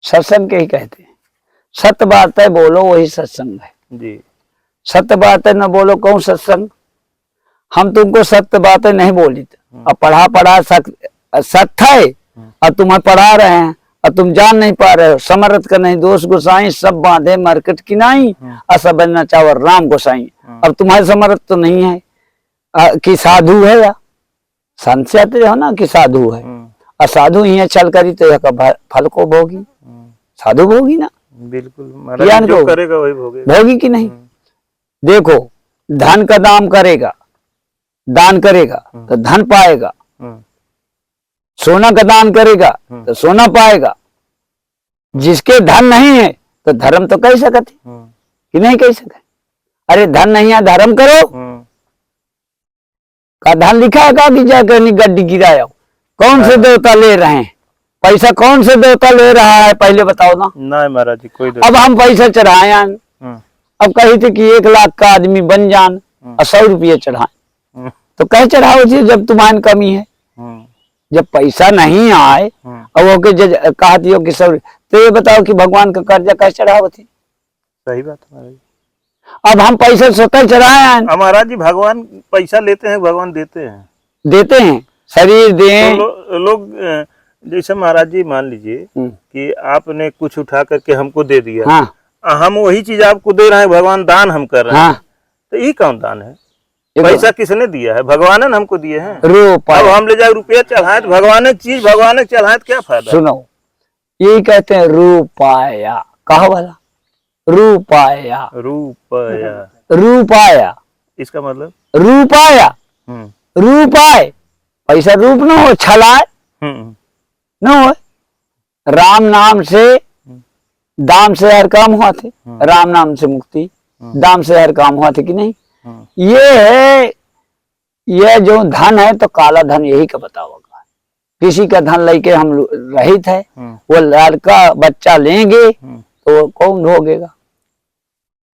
सत्संग के ही कहते हैं। सत्य बात है बोलो वही सत्संग है जी। सत्य बात है न बोलो कौन सत्संग। हम तुमको सत्य बातें नहीं बोली थी और पढ़ा सत्य है और तुम्हें पढ़ा रहे हैं और तुम जान नहीं पा रहे हो। समरथ का नहीं दोष गोसाई सब बांधे मरकट की नहीं और सब नचावर राम गोसाई। अब तुम्हारे समरथ तो नहीं है कि साधु है या संत से आते हो ना कि साधु है और साधु यहाँ चल करी तो यह फल को भोगी। साधु भोगी ना बिल्कुल जो करेगा वही भोगी कि नहीं। देखो धन का दाम करेगा दान करेगा तो धन पाएगा। सोना का दान करेगा तो सोना पाएगा। जिसके धन नहीं है तो धर्म तो कह सकते कि नहीं कह सके। अरे धन नहीं है धर्म करो का धन लिखा है का कि जाकर गड्डी गिराया। कौन से देवता ले रहे हैं पैसा। कौन से देवता ले रहा है पहले बताओ ना। नहीं महाराज जी कोई अब हम पैसा चढ़ाए अब कही थे कि 1 लाख का आदमी बन जान और 100 रुपये चढ़ाए तो कह चढ़ाओ थी जब तुम्हारी कमी है। जब पैसा नहीं आए और वो के कहा दियो कि सब तो ये बताओ कि भगवान का कर्जा कैसे चढ़ाओ थी। सही बात है। अब हम पैसा स्वतः चढ़ाए महाराज जी भगवान पैसा लेते हैं भगवान देते हैं शरीर दें तो लोग जैसे महाराज जी मान लीजिए कि आपने कुछ उठा करके हमको दे दिया। हाँ। हम वही चीज आपको दे रहे हैं भगवान दान हम कर रहे हैं। हाँ। तो ये कौन दान है। पैसा किसने दिया है भगवान ने हमको दिए हैं। अब हम ले जाए रुपया चढ़ाए तो भगवान चीज भगवान चढ़ाए तो क्या फायदा। सुनो यही कहते हैं रूपाया कहा वाला रूपाया रूपाया इसका मतलब रूपाया रूपाय पैसा रूप न हो छलाए न हो। राम नाम से दाम से हर काम हुआ थे। राम नाम से मुक्ति दाम से हर काम हुआ थे कि नहीं। ये है ये जो धन है तो काला धन यही का बताओगा। किसी का धन लेके हम रहित है वो लड़का बच्चा लेंगे तो वो कौन भोगेगा।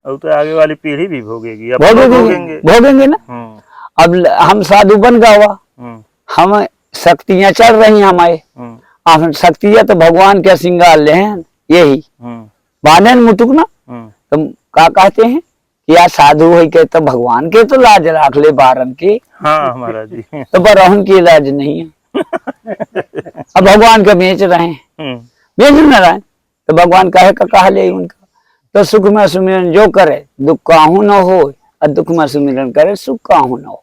अब तो आगे वाली पीढ़ी भी भोगेगी भोगेंगे ना। अब हम साधु बन गवा हम शक्तियां चल रही हैं हमारे हम शक्तियां तो भगवान के श्रृंगार ले हैं यही बांधन मुटुक ना। तो क्या कहते हैं कि यार साधु है के तो भगवान के तो लाज रख ले बारन की। हाँ महाराज जी तो बरहन की लाज नहीं है। अब भगवान का बेच रहे हैं बेच न रहे तो भगवान कहे का कहा ले उनका। तो सुख में सुमिरन जो करे दुख काहू न हो और दुख में सुमिरन करे सुख काहू न हो।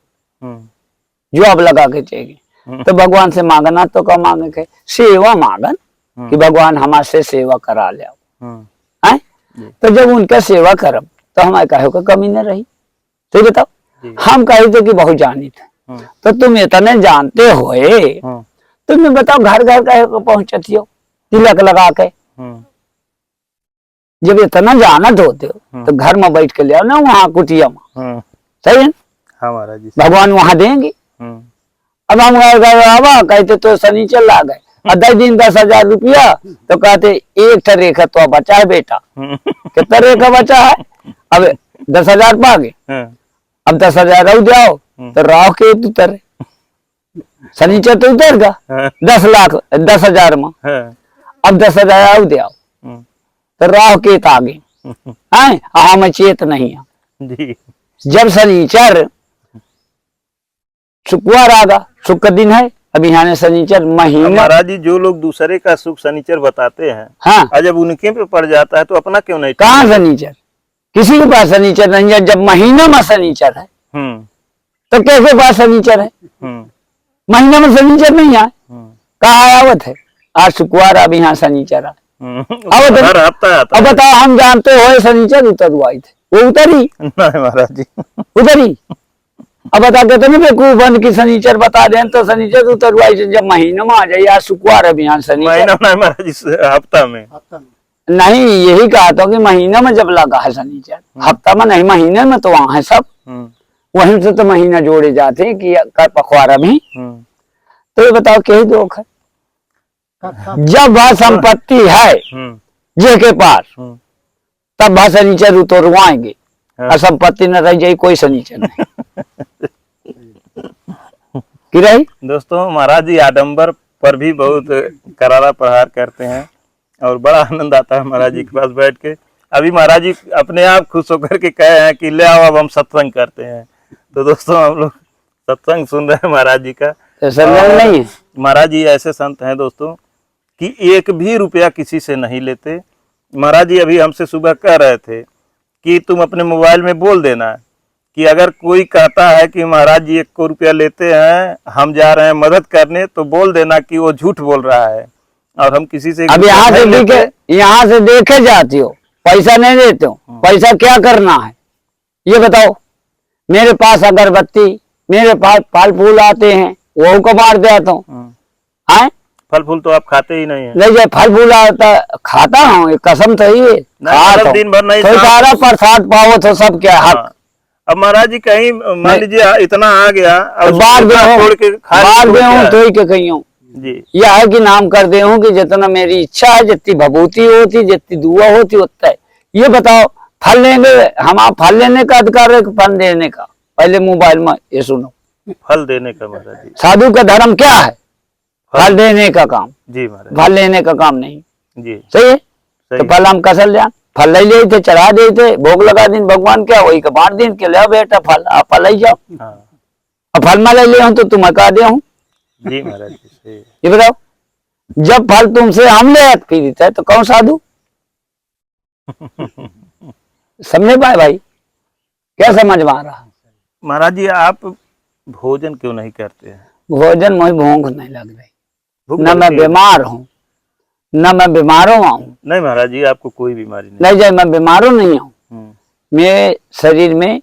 जो अब लगा के चाहिए तो भगवान से मांगना तो क्या मांगे के सेवा मांगन कि भगवान हमारे से सेवा करा ले। तो जब उनका सेवा करब तो हमारे कहे का कमी न रही। तो बताओ हम कहे थे कि बहुत जानी थे तो तुम इतने जानते होए तुम्हें बताओ घर घर कहे को पहुंचती हो तिलक लगा के। जब इतना जानत होते हो तो घर में बैठ के ले आओ ना वहाँ कुटिया में। सही है भगवान वहां देंगे। अब हम कहते तो शनिचर ला गए और 10 दिन 10,000 रुपया तो कहते एक रेखा तो बचा है बेटा। कितना रेखा बचा है अब 10,000 पा गए अब 10,000 और जाओ तो राव के उतरे शनिचर तो उतर गया 10 लाख 10,000 में। अब 10,000 और जाओ तो राव के आगे हम चेत नहीं है। जब शनिचर शुक्रवार आगा सुख का दिन है अब यहाँ शनिचर महीना। महाराज जी जो लोग दूसरे का सुख शनिचर बताते हैं हाँ जब उनके पे पड़ जाता है तो अपना क्यों नहीं। कहाँ शनिचर किसी के पास शनिचर नहीं है। जब महीना में शनिचर है तो कैसे पास शनिचर है। महीना में शनिचर नहीं है कहा आवत है आज शुक्रवार अब यहाँ शनिचर है। अब बताओ हम जानते हो शनिचर उतरवाई थे वो उतरी महाराज जी उतरी। अब बता के तो नहीं बेकूफ बंद की शनिचर बता दें तो शनिचर उतरवाई से जब महीने में आ जाए यार शुक्रवार अब यहाँ शनिचर हफ्ता में नहीं यही कहा था कि महीने में जब लगा है शनिचर हफ्ता में नहीं महीने में तो वहां है सब वहीं से तो महीना जोड़े जाते हैं कि कर पखवाड़ा भी। तो ये बताओ क्या दुख है जब वह संपत्ति है जिसके पास तब वह शनिचर उतरवाएंगे और संपत्ति न रह जाए कोई शनिचर नहीं कि रही। दोस्तों महाराज जी आडंबर पर भी बहुत करारा प्रहार करते हैं और बड़ा आनंद आता है महाराज जी के पास बैठ के। अभी महाराज जी अपने आप खुश होकर के कहे हैं कि ले आओ अब हम सत्संग करते हैं। तो दोस्तों हम लोग सत्संग सुन रहे हैं महाराज जी का। नहीं है महाराज जी ऐसे संत हैं दोस्तों कि एक भी रुपया किसी से नहीं लेते। महाराज जी अभी हमसे सुबह कह रहे थे कि तुम अपने मोबाइल में बोल देना कि अगर कोई कहता है कि महाराज जी 1 रुपया लेते हैं, हम जा रहे हैं मदद करने, तो बोल देना कि वो झूठ बोल रहा है और हम किसी से अब यहाँ से देखे जाती हो, पैसा नहीं देते हो। पैसा क्या करना है ये बताओ। मेरे पास अगरबत्ती, मेरे पास फल फूल आते हैं, वो को मार देता हूँ। फल फूल तो आप खाते ही नहीं है। नहीं जाए फल फूल आता खाता हूँ, कसम सही है। मतलब दिन भर नहीं सारा प्रसाद पाओ तो सब क्या हक। अब महाराज जी कहीं मान लीजिए इतना आ गया और बार छोड़ के बार दे हूँ तो ही के कहीं हूँ जी। यह है कि नाम कर दे हूँ कि जितना मेरी इच्छा है, जितनी भभूति होती, जितनी दुआ होती उतना है। ये बताओ फल लेंगे हम, आप फल लेने का अधिकार है, फल देने का। पहले मोबाइल में ये सुनो, फल देने का महाराज जी। साधु का धर्म क्या है? फल देने का काम जी महाराज। फल लेने का काम नहीं जी। सही है। तो फल हम कसर जान फल ले लिए थे, चढ़ा दिए थे, भोग लगा दिन भगवान क्या वही का बांट दिन के ले बेटा फल आप फल ले जाओ। अब फल में ले ले तो तुम कहा दे हूँ जी महाराज जी। ये बताओ जब फल तुमसे हम ले पीड़ित है तो कौन साधु? समझे पाए भाई? क्या समझ में आ रहा? महाराज जी आप भोजन क्यों नहीं करते हैं? भोजन मुझे भूख नहीं लग रही, न मैं बीमार हूँ, न मैं बीमारों हूँ। नहीं महाराज जी आपको कोई बीमारी नहीं जाए, मैं बीमारों नहीं हूँ। मेरे शरीर में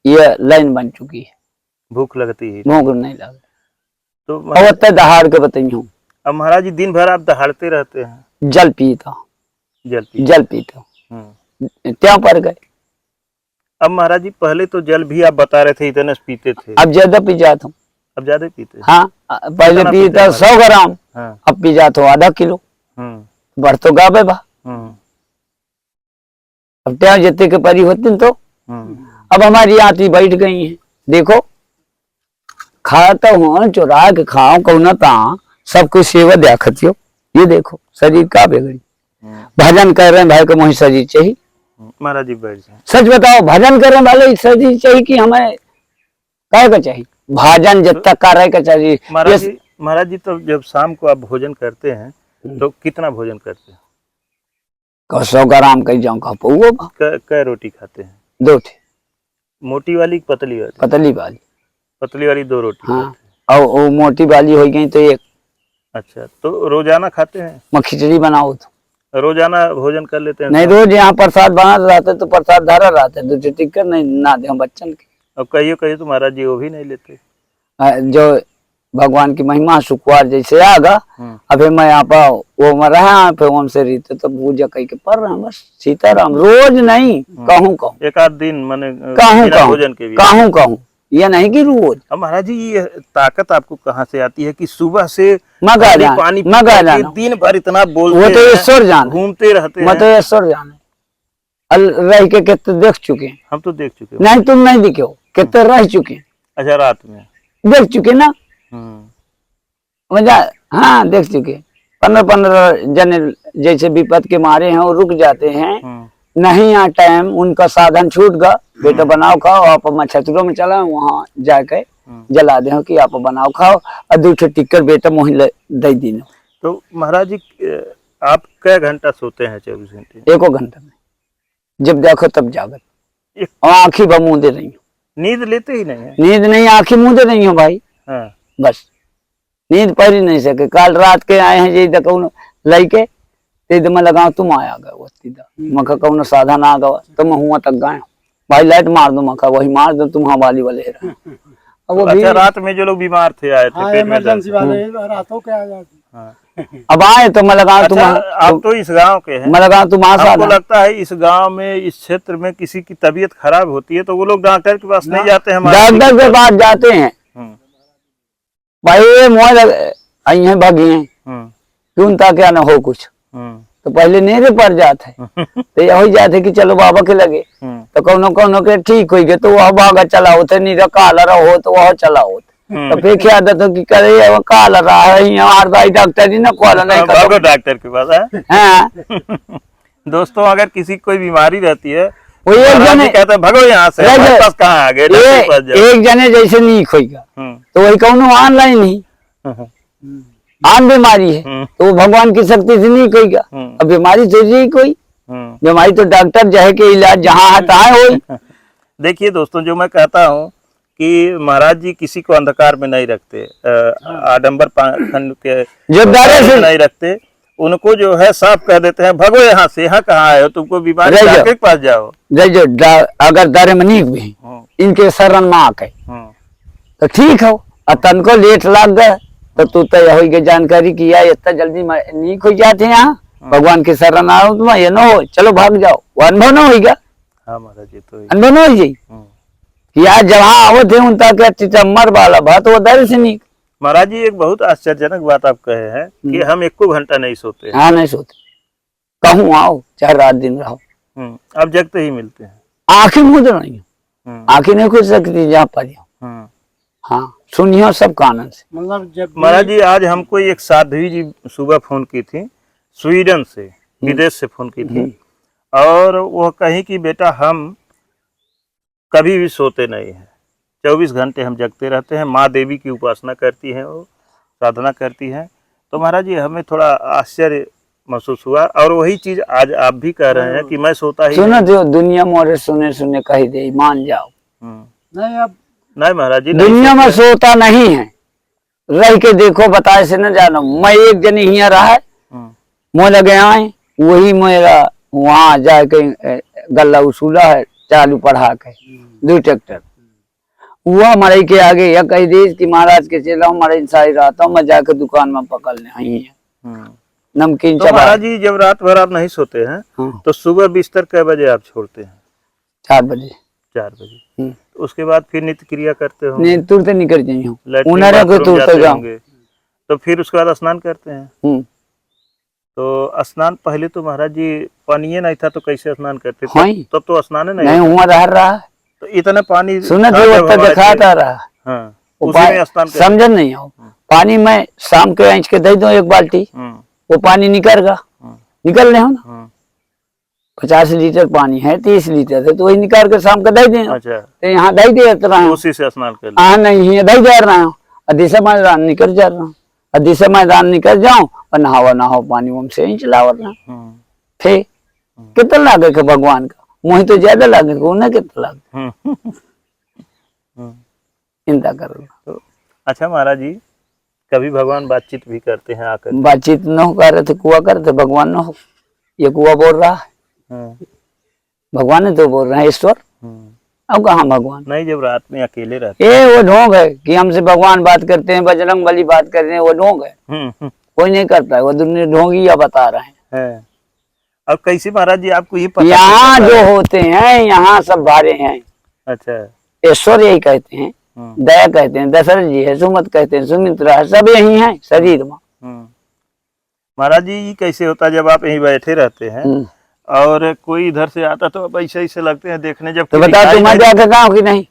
ये लाइन बन चुकी है, भूख लगती है, भूख नहीं लग रही। तो दहाड़ के बताई हूँ। अब महाराज जी दिन भर आप दहाड़ते रहते हैं? जल पीता जल पीता क्या पर गए। अब महाराज जी पहले तो जल भी आप बता रहे थे इतने पीते थे, अब ज्यादा पी जाता हूँ। अब ज्यादा पीते? हाँ पहले पीता 100 ग्राम, अब पी जाता हूँ आधा किलो। बढ़ तो गावे बा। अब क्या जितने के परी होती तो अब हमारी आती बैठ गई है। देखो खाता हूँ चुरा के खाओ कौन ता सब कुछ सेवा देखती हो। ये देखो शरीर का बिगड़ी। भजन कर रहे हैं भाई को मुझे शरीर चाहिए। महाराज जी बैठ जाए, सच बताओ भजन करने वाले शरीर चाहिए कि हमें काय का चाहिए? भजन जब तक कर रहे का चाहिए। महाराज जी तो जब शाम को आप भोजन करते हैं तो कितना भोजन करते हैं? 100 ग्राम कहीं जाऊँ खा पाऊंगा। कै रोटी खाते हैं? 2 थे। मोटी वाली पतली वाली? पतली वाली। पतली वाली 2 रोटी। हाँ और वो मोटी वाली हो गई तो 1। अच्छा तो रोजाना खाते हैं? मैं खिचड़ी बनाओ तो रोजाना भोजन कर लेते हैं? नहीं रोज यहाँ प्रसाद बना रहते तो प्रसाद धरा रहते 2 टिक्कर नहीं ना दे बच्चन के। और कहिए तो महाराज जी वो भी नहीं लेते? जो भगवान की महिमा शुक्रवार जैसे आगा अभी मैं यहाँ पर वो में रहा फिर उनसे रीते तो पूजा कही के पढ़ रहा बस सीताराम। रोज नहीं कहूँ एक आध दिन मैंने भोजन के कहूँ ये नहीं कि रोज। अब महाराज जी ये ताकत आपको कहाँ से आती है कि सुबह से पानी दिन भर इतना बोलते? वो तो ईश्वर जाने, घूमते रहते हैं। मैं तो ईश्वर जाने रह के कितने देख चुके हैं। हम तो देख चुके। नहीं तुम नहीं दिखे हो, कितने रह चुके हैं। अच्छा रात में देख चुके ना? हाँ देख चुके। 15 जने जैसे विपद के मारे हैं वो रुक जाते हैं। नहीं यहाँ टाइम उनका साधन छूट गया, बेटा बनाओ खाओ आप छतरों में चला वहाँ जाके जला दे कि आप बनाओ खाओ और 2 टिक्कर बेटा मोह दे दीनो। तो महाराज जी आप कै घंटा सोते हैं? 24 घंटे? 1 घंटा में जब देखो तब जागत और आँखी बमूंदे रही हूँ। नींद लेते ही नहीं है? नींद नहीं आँखी मूंदे रही हूँ भाई। बस नींद पढ़ ही नहीं सके। कल रात के आए हैं जी देखो लैके ते में लगाओ तुम आया गए मखा कौन साधन आ गवा तो मैं हुआ तक गए भाई लाइट मार दो मखा वही मार दो तुम हवाली वाले रहे। वो अच्छा रात में जो लोग बीमार थे आए थे इमरजेंसी वाले रातों के आ जाते। अब आए तो मैं लगाओ तुम आप तो इस गांव के हैं, मैं लगाओ तुम्हारा आपको लगता है इस गांव में इस क्षेत्र में किसी की तबीयत खराब होती है तो वो लोग डॉक्टर के पास नहीं जाते हैं? डॉक्टर के पास जाते हैं भाई मोह भागी हैं क्यों ताकि ना हो कुछ तो पहले नेरे पड़ जाते तो यही जाते कि चलो बाबा के लगे तो कोनो के ठीक हो गए तो वह भागा चला होते नहीं काला रहो तो वह चला होते तो फिर क्या आदत हो कि करे वो काल रहा है हमारे भाई डॉक्टर जी ने कॉल नहीं भागो डॉक्टर के पास है। हाँ दोस्तों अगर किसी की कोई बीमारी रहती है वो एक महाराज जने जी कहते हैं भगो यहाँ से, हमारे पास कहाँ आ गए, डॉक्टर के पास जाओ। एक जने जैसे नहीं खोईगा तो वही कहूँ ऑनलाइन ही आम बीमारी है तो वो भगवान की शक्ति से नहीं खोईगा। अब बीमारी तो ही कोई बीमारी तो डॉक्टर जो है के इलाज जहाँ है तहाँ हो। देखिए दोस्तों जो मैं कहता हूँ कि महाराज जी किसी को अंधकार में नहीं रखते, आडंबर पाखंड के जो डरे से नहीं रखते, उनको जो है साफ कह देते हैं भगो यहाँ से, यहाँ कहाँ आए हो, तुमको बीमारी डॉक्टर के पास जाओ। जो अगर डरे में नहीं भी इनके शरण में आके तो ठीक हो तन को लेट लग गए तो तू तो हो गई जानकारी किया इतना जल्दी नहीं खोई जाते यहाँ भगवान के शरण आओ तुम ये न हो चलो भाग जाओ वो अनुभव न होगा। हाँ महाराज जी तो अनुभव न हो जाये कि यार जहाँ आवो थे उन तक मर वाला बात वो डर से नहीं। महाराज जी एक बहुत आश्चर्यजनक बात आप कहे हैं कि हम 1 घंटा नहीं सोते। हाँ नहीं सोते कहूँ आओ चाहे रात दिन रहो अब जगते ही मिलते हैं। आंखें मूंद रही आंखें नहीं खुल सकती जहाँ पर हाँ सुनियो सब कानन से। मतलब जब महाराज जी आज हमको एक साध्वी जी सुबह फोन की थी स्वीडन से, विदेश से फोन की थी और वो कही कि बेटा हम कभी भी सोते नहीं हैं, 24 घंटे हम जगते रहते हैं। माँ देवी की उपासना करती हैं, वो साधना करती हैं। तो महाराज जी हमें थोड़ा आश्चर्य महसूस हुआ और वही चीज आज आप भी कह रहे हैं कि मैं सोता ही सुनो जो दुनिया मोरे सुने सुने कही दे मान जाओ। नहीं अब नहीं महाराज जी दुनिया में सोता नहीं है रह के देखो बताए से न जानो। मैं एक जन यहाँ रहा है मोह लगे आए वही मेरा वहां जाके गला उसूला है चालू पढ़ा के 2 ट्रैक्टर हुआ मरई के आगे या कही दे कि महाराज के चला हूँ मरई सारी रहता हूँ मैं जाके दुकान में पकड़ने आई है नमकीन तो महाराज जी जब रात भर आप नहीं सोते हैं तो सुबह बिस्तर कै बजे आप छोड़ते हैं? 4 बजे 4 बजे। तो उसके बाद फिर नित्य क्रिया करते हो? नहीं तुरंत निकल जाइए लैट्रिन को तुरंत जाओगे तो फिर उसके बाद स्नान करते हैं। तो स्नान पहले तो महाराज जी पानी नहीं था तो कैसे स्नान करते थे? तब तो स्नान नहीं हुआ रहा है तो इतना पानी सुना दिखाता रहा। हाँ, उसी में स्नान समझ नहीं हो पानी में शाम के आँच के दे दो 1 बाल्टी वो पानी निकलेगा निकल रहे हो ना 50 लीटर पानी है 30 लीटर है तो वही निकाल के शाम का दे दें। अच्छा तो यहाँ दे देता रहा उसी से स्नान कर हाँ नहीं है दे जा रहा हूँ अधिसा मैदान निकल जा रहा हूँ अधिसा मैदान निकल जाऊँ और नहाओ पानी हमसे ही चलावा रहा फिर कितना लागे का भगवान का मुझे तो ज्यादा लागे उन्हें कितना लागे चिंता करो। तो अच्छा महाराज जी कभी भगवान बातचीत भी करते हैं आकर? बातचीत न हो कर रहे थे कुआ करते भगवान न हो ये कुआ बोल रहा है भगवान ने तो बोल रहे हैं ईश्वर। अब कहाँ भगवान नहीं जब रात में अकेले रहते वो ढोंग है कि हमसे भगवान बात करते हैं बजरंग बली बात करते हैं वो ढोंग है कोई नहीं करता है वो दुनिया ढोंगी या बता रहे हैं। अब कैसे महाराज जी आपको ये पता यहाँ जो होते हैं यहाँ सब भारे हैं। अच्छा ईश्वर यही कहते हैं दया कहते हैं दशरथ जी है सुमत कहते हैं सुमित्रा है सब यही है शरीर में। महाराज जी ये कैसे होता जब आप यहीं बैठे रहते हैं और कोई इधर से आता तो अब ऐसे ऐसे लगते हैं देखने जब तो बता तुम देखे गाँव की नहीं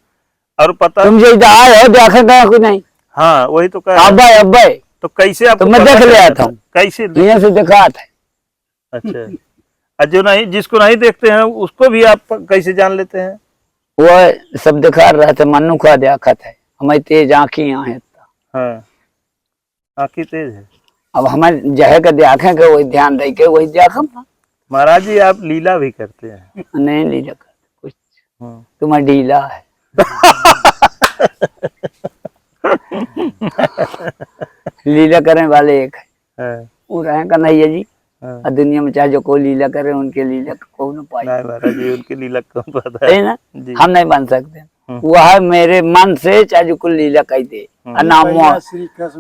और पता तुम जो इधर आए हो देखे गाँव की नहीं। हाँ वही तो कह अब तो कैसे आप तो मैं देख लिया था कैसे यहाँ से देखा था। अच्छा जो नहीं जिसको नहीं देखते हैं उसको भी आप कैसे जान लेते हैं? वो सब दिखा रहा था मनु का देखा था हमारी तेज आँखी यहाँ है। हाँ आँखी तेज है। अब हमारे जहे का देखें के वही ध्यान दे के वही देखम। महाराज जी आप लीला भी करते हैं? नहीं लीला करते कुछ तुम्हारा ढीला है। लीला करने वाले एक है वो रहे कन्हैया जी और दुनिया में चाहे जो कोई लीला करे उनके लीला को न पाए। महाराज जी उनकी लीला कौन पता है ना हम नहीं बन सकते वह मेरे मन से चाहे जो कुल लीला कह दे नाम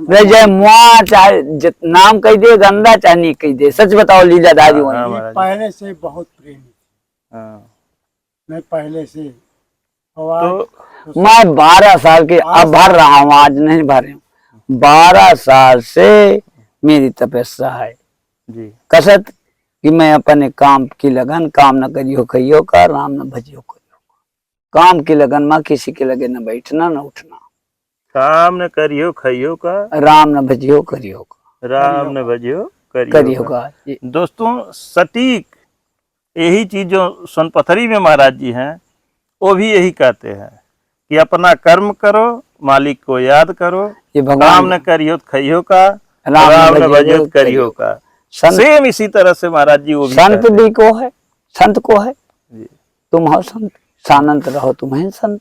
जय मुआ चाहे नाम कह दे गंदा चाहे नहीं कह दे सच बताओ लीलाधारी होने पहले से बहुत प्रेमी मैं पहले से तो मैं 12 साल के अब भर रहा हूँ आज नहीं भरे हूँ 12 साल से मेरी तपस्या है जी कसत कि मैं अपने काम की लगन काम न करियो कहियो का राम न भजियो करियो काम की लगन में किसी के लगे न बैठना न उठना काम न करियो खइयो का, राम न भजियो करियो का, राम न भजियो करियो का। दोस्तों सटीक यही चीज जो सोनपथरी में महाराज जी हैं वो भी यही कहते हैं कि अपना कर्म करो, मालिक को याद करो, ये काम भगवान न करियो खइयो का, राम राम न न भजियो भजियो करियो का। संत सेम इसी तरह से महाराज जी वो भी संत कहते भी को है, संत को है, हैं। जी तुम हो संत, सानंत रहो तुम्हें संत,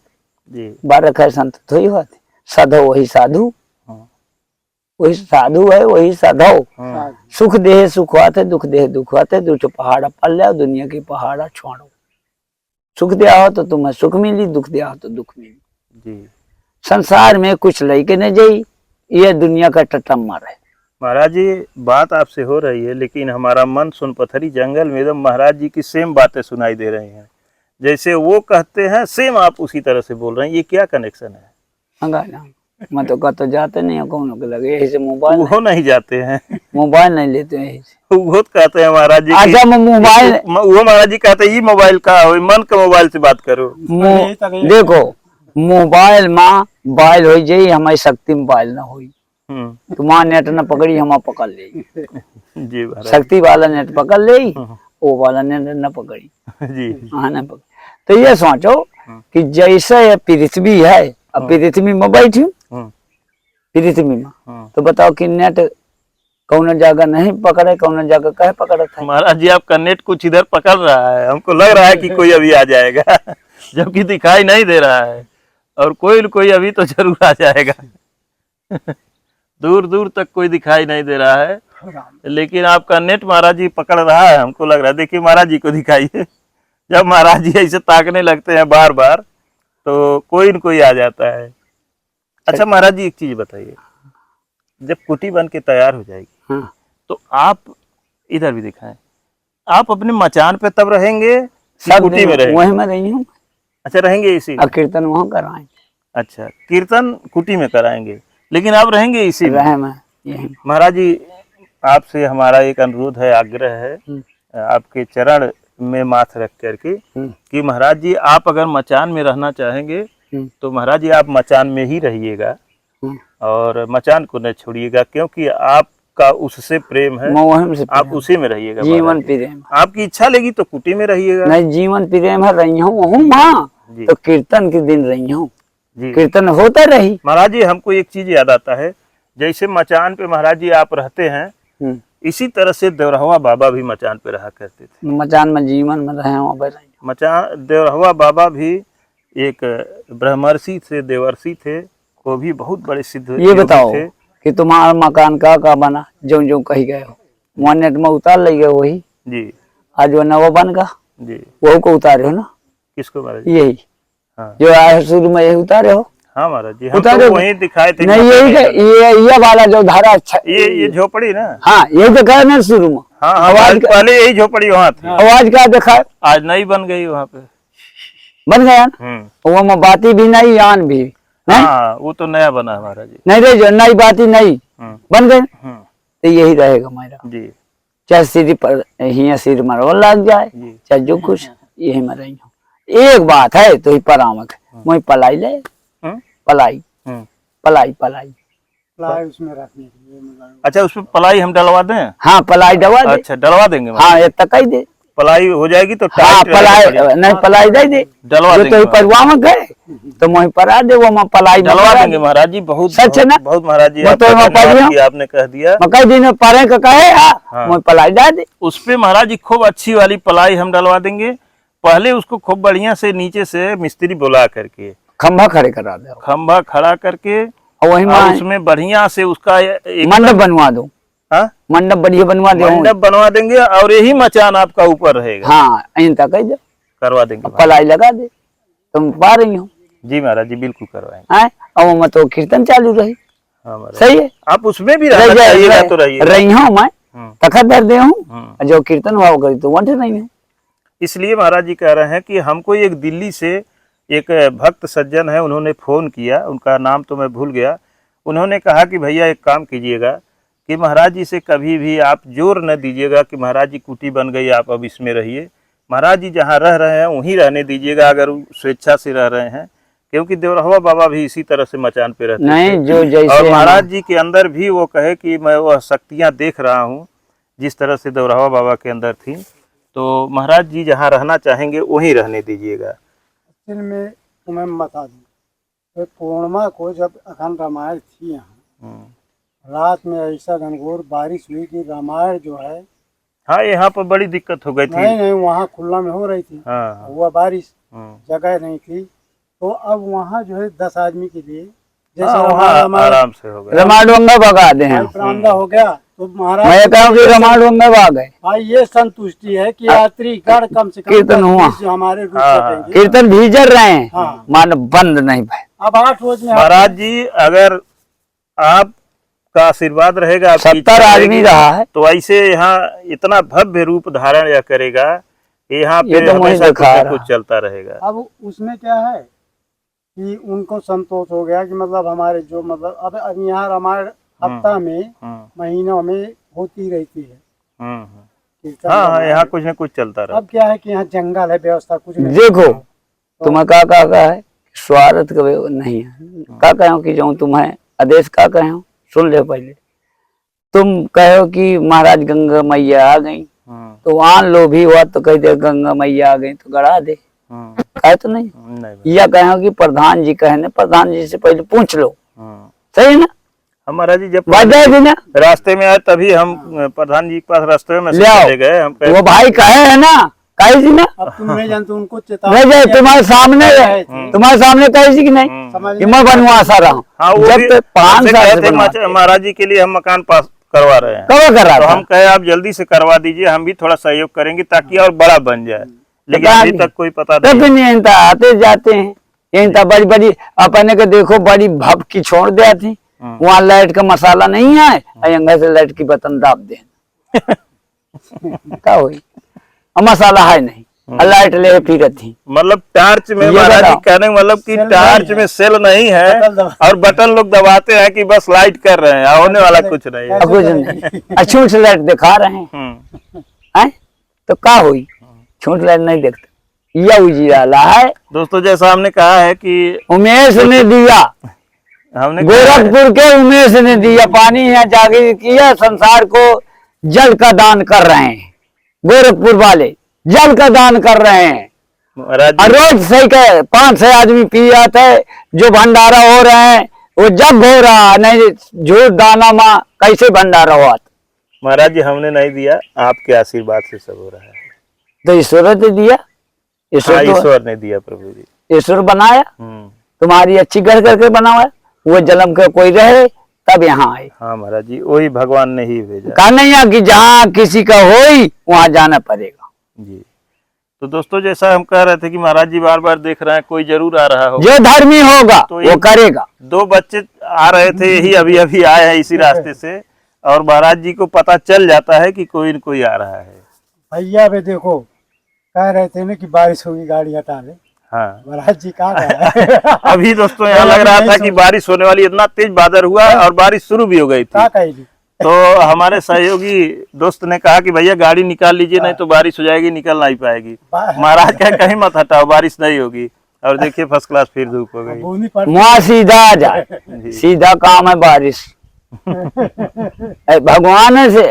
जी बारक है संत थोड़ी बात है। सधो वही साधु, हाँ, वही साधु है वही साधो। हाँ, सुख देह सुख आते, दुख देह दुख आते, दुच पहाड़ा पल जाओ, दुनिया की पहाड़ा छोड़ो। सुख दिया हो तो तुम्हें सुख मिली, दुख दिया हो तो दुख मिली। जी संसार में कुछ लेके न जाई, ये दुनिया का टटम्मर है। महाराज जी बात आपसे हो रही है, लेकिन हमारा मन सोनपथरी जंगल में एकदम महाराज जी की सेम बातें सुनाई दे रही हैं। जैसे वो कहते हैं सेम आप उसी तरह से बोल रहे हैं। ये क्या कनेक्शन है? मैं तो कह तो जाते नहीं है, कौन के लगे यही से मोबाइल वो नहीं जाते हैं, मोबाइल नहीं लेते हैं यही से। वो कहते हैं महाराज जी अच्छा मोबाइल, वो महाराज जी कहते हैं ये मोबाइल का हो, मन के मोबाइल से बात करो। देखो मोबाइल माँ बाइल हो जाई, हमारी शक्ति में बाइल ना हुई। तुम्हारा नेट न पकड़ी, हम पकड़ ले जी महाराज शक्ति वाला नेट पकड़ ले, वो वाला नेट न पकड़ी। जी हाँ न पकड़ी। तो ये सोचो कि जैसे ये पृथ्वी है, अब पृथ्वी में बैठी पृथ्वी में, तो बताओ कि नेट कौन जगह नहीं पकड़े, कौन जगह कहे पकड़े था। महाराज जी आपका नेट कुछ इधर पकड़ रहा है, हमको लग रहा है कि कोई अभी आ जाएगा जबकि दिखाई नहीं दे रहा है, और कोई न कोई अभी तो जरूर आ जाएगा दूर दूर तक कोई दिखाई नहीं दे रहा है, लेकिन आपका नेट महाराज जी पकड़ रहा है, हमको लग रहा है। देखिए महाराज जी को दिखाइए, जब महाराज जी ऐसे ताकने लगते हैं बार बार तो कोई न कोई आ जाता है। अच्छा महाराज जी एक चीज बताइए, जब कुटी बन के तैयार हो जाएगी तो आप इधर भी दिखाएं, आप अपने मचान पे तब रहेंगे कि कुटी में रहेंगे? वहीं में रही हूँ। अच्छा रहेंगे इसी में? कीर्तन वहाँ कराएंगे। अच्छा कीर्तन कुटी में कराएंगे, लेकिन आप रहेंगे इसी में? रहे मैं महाराज जी आपसे हमारा एक अनुरोध है, आग्रह है, आपके चरण में माथ रख करके कि महाराज जी आप अगर मचान में रहना चाहेंगे तो महाराज जी आप मचान में ही रहिएगा और मचान को न छोड़िएगा, क्योंकि आपका उससे प्रेम है, आप उसी में रहिएगा। जीवन प्रेम, आपकी इच्छा लगी तो कुटी में रहिएगा। नहीं जीवन प्रेम है, रही हूँ माँ, तो कीर्तन के दिन रही हूँ, कीर्तन होता रही। महाराज जी हमको एक चीज याद आता है, जैसे मचान पे महाराज जी आप रहते हैं, इसी तरह से देवरहवा बाबा भी मचान पे रहा करते थे। मचान में जीवन में रहे, मचान देवरहवा बाबा भी एक ब्रह्मर्षि थे, देवर्षि थे, वो भी बहुत बड़े सिद्ध। ये बताओ कि तुम्हारा मकान का बना, जो जो कही गए हो वहाँ नेट में उतार ले गए वही जी, आज वो नवा बन का जी, वो को उतारे हो ना? किसको महाराज? यही हाँ। जो आए शुरू में यही उतारे हो। हाँ महाराज जी हम तो वहीं दिखाए थे। नहीं ये वाला जो धारा अच्छा, ये झोपड़ी ना? हाँ यही दिखाया ना शुरू में। हाँ आवाज पहले यही झोपड़ी वहाँ थी। आवाज क्या दिखाए? आज नई बन गई वहाँ पे, बन गया वो में बाती भी नहीं, यान भी हाँ वो तो नया बना महाराज जी। नहीं रहे जो नई बाती नहीं बन गए, तो यही रहेगा मेरा जी। चाहे सिर पर ही सिर मरवा लग जाए, चाहे जो कुछ यही में रही हूँ। एक बात है तो ही परामक मुझे पलाई ले, पलाई पलाई पलाई उसमें रखने के लिए। अच्छा उसमें पलाई हम डलवा दें? हाँ पलाई डलवा दे। अच्छा डलवा देंगे? हाँ ये तक ही दे, पलाई हो जाएगी तो हाँ पलाई नहीं पलाई दे दे, डलवा देंगे। तो परिवार गए तो मुझे परा दे, वो मैं पलाई डलवा देंगे महाराज जी। बहुत सच है ना? बहुत महाराज जी आपने कह दिया। मकई दिन परे का कहे मुझे पलाई डाल दे। उस पे महाराज जी खूब अच्छी वाली पलाई हम डलवा देंगे। पहले उसको खूब बढ़िया से नीचे से मिस्त्री बुला करके खंभा खड़े करा दे, खंभा खड़ा करके वही उसमें बढ़िया से उसका मंडप बनवा दो। हाँ मंडप बढ़िया बनवा दे, मंडप बनवा देंगे और यही मचान आपका ऊपर रहेगा। हाँ इन तक दे करवा देंगे, पलाई लगा दे, तुम पा रही हो। जी महाराज जी बिल्कुल करवाएंगे। और मैं तो कीर्तन चालू रही। हाँ सही है, आप उसमें भी रहिएगा तो रहिए। रही हूँ मैं तखत दर दे हूँ, जो कीर्तन हुआ करी तो वंठे नहीं है। इसलिए महाराज जी कह रहे हैं कि हमको एक दिल्ली से एक भक्त सज्जन है, उन्होंने फ़ोन किया, उनका नाम तो मैं भूल गया। उन्होंने कहा कि भैया एक काम कीजिएगा कि महाराज जी से कभी भी आप जोर न दीजिएगा कि महाराज जी कुटी बन गई आप अब इसमें रहिए। महाराज जी जहाँ रह रहे हैं वहीं रहने दीजिएगा, अगर स्वेच्छा से रह रहे हैं क्योंकि देवरहवा बाबा भी इसी तरह से मचान पे रहते नहीं थे। जो जैसे और महाराज जी के अंदर भी वो कहे कि मैं वह शक्तियां देख रहा हूँ जिस तरह से देवरहवा बाबा के अंदर थी। तो महाराज जी जहाँ रहना चाहेंगे वहीं रहने दीजिएगा। एक्चुअल में तुम्हें बता दूं, तो पूर्णिमा को जब अखंड रामायण थी यहाँ, रात में ऐसा घनघोर बारिश हुई कि रामायण जो है, हाँ यहाँ पर बड़ी दिक्कत हो गई थी। नहीं वहाँ खुला में हो रही थी। हाँ हुआ बारिश, जगह नहीं थी, तो अब वहाँ जो है 10 आदमी के लिए जैसे हाँ, वहाँ आराम से हो गया। रमाडोंगा भगा दे हैं। बरामदा हो गया, तो महाराज मैं कहूँ कि रमाडोंगा भाग गए। भाई ये संतुष्टि है कि यात्री गण कम से कम कीर्तन हुआ। जो हमारे रूप हाँ, सकेंगे। कीर्तन भीजर रहे हैं, हाँ। मान बंद नहीं भाई। अब 8 रोज में महाराज जी अगर आपका आशीर्वाद रहेगा, आपकी 70 इच्छा आदमी रहेगी, रहा है। तो ऐसे यहाँ इतना भव्य रूप धारण या करेगा, यहाँ ये पे तो मुझे हमेशा कुछ दिखा न रहा। कुछ चलता रहेगा। अब उसमें क्या है कि उनको संतोष हो गया कि मतलब हमारे जो मतलब अब यहाँ रामायण हफ्ता में महीनों में होती रहती है। कीर्तन हाँ हाँ रामायण। यहाँ कुछ न कुछ चलता रहता। अब क्या है कि यहाँ जंगल है, व्यवस्था कुछ नहीं। देखो तुम्हें का है स्वार्थ का नहीं है। का कहो कि जो तुम्हें आदेश का कहो सुन ले पहले। तुम कहो कि महाराज गंगा मैया आ गई, तो आन लो भी हुआ तो कह दे गंगा मैया आ गई तो गड़ा दे, कहे तो नहीं। या कहो कि प्रधान जी कहने, प्रधान जी से पहले पूछ लो, सही है ना। हमारा जी जब ना रास्ते में आए तभी हम प्रधान जी के पास रास्ते में चले गए। हम वो भाई कहे है ना, कही थी ना। अब तुम नहीं जानते, उनको नहीं चेतावनी तुम्हारे सामने कही थी कि नहीं कि मैं बनवासा रहा हूँ। हाँ वो जब तक 5 साल से बनवाते महाराज जी के लिए हम मकान पास करवा रहे हैं, कब कर रहा तो था? हम कहे आप जल्दी से करवा दीजिए, हम भी थोड़ा सहयोग करेंगे ताकि और बड़ा बन जाए, लेकिन अभी तक कोई पता नहीं। आते जाते हैं बड़ी बड़ी अपने को देखो, बड़ी भप की छोड़ दिया थी। वहाँ लाइट का मसाला नहीं है, अंगा से लाइट की बटन दाब दे क्या हुई, मसाला है नहीं, लाइट ले फिर थी। मतलब टार्च में महाराज जी कहने मतलब कि टार्च में सेल नहीं है और बटन लोग दबाते हैं कि बस लाइट कर रहे हैं, होने वाला कुछ नहीं है। कुछ नहीं, छूट से लाइट दिखा रहे हैं, तो क्या हुई, छूट लाइट नहीं देखते, यह उजियाला है। दोस्तों जैसा हमने कहा है कि उमेश ने दिया, हमने गोरखपुर के उमेश ने दिया, पानी यहाँ जागृत किया, संसार को जल का दान कर रहे हैं। गोरखपुर वाले जल का दान कर रहे हैं। महाराज रोज सही कहे 5-6 आदमी पी जाते हैं, जो भंडारा हो रहे हैं वो जग हो रहा नहीं, झूठ दाना माँ कैसे भंडारा हुआ। महाराज जी हमने नहीं दिया, आपके आशीर्वाद से सब हो रहा है। तो ईश्वर ने दिया, ईश्वर ने दिया प्रभु जी, ईश्वर बनाया, तुम्हारी अच्छी घर करके बनाया, वो जन्म के कोई रहे तब यहाँ आए। हाँ महाराज जी वही भगवान ने ही भेजा। कहा नहीं कि जहाँ किसी का हो वहाँ जाना पड़ेगा जी। तो दोस्तों जैसा हम कह रहे थे कि महाराज जी बार बार देख रहे हैं, कोई जरूर आ रहा होगा, जो धर्मी होगा तो वो करेगा। 2 बच्चे आ रहे थे, यही अभी अभी आए हैं इसी रास्ते से, और महाराज जी को पता चल जाता है कि कोई न कोई आ रहा है। भैया भी देखो कह रहे थे ना कि बारिश होगी, गाड़ी हटा ले। हाँ महाराज जी कहा है। अभी दोस्तों यहाँ लग रहा था कि बारिश होने वाली, इतना तेज बादल हुआ और बारिश शुरू भी हो गई थी। तो हमारे सहयोगी दोस्त ने कहा कि भैया गाड़ी निकाल लीजिए, नहीं तो बारिश हो जाएगी, निकल नहीं पाएगी। महाराज कहे कहीं मत हटाओ, बारिश नहीं होगी, और देखिए फर्स्ट क्लास फिर धूप हो गई। वहाँ सीधा आ जाए, सीधा काम है बारिश। भगवान से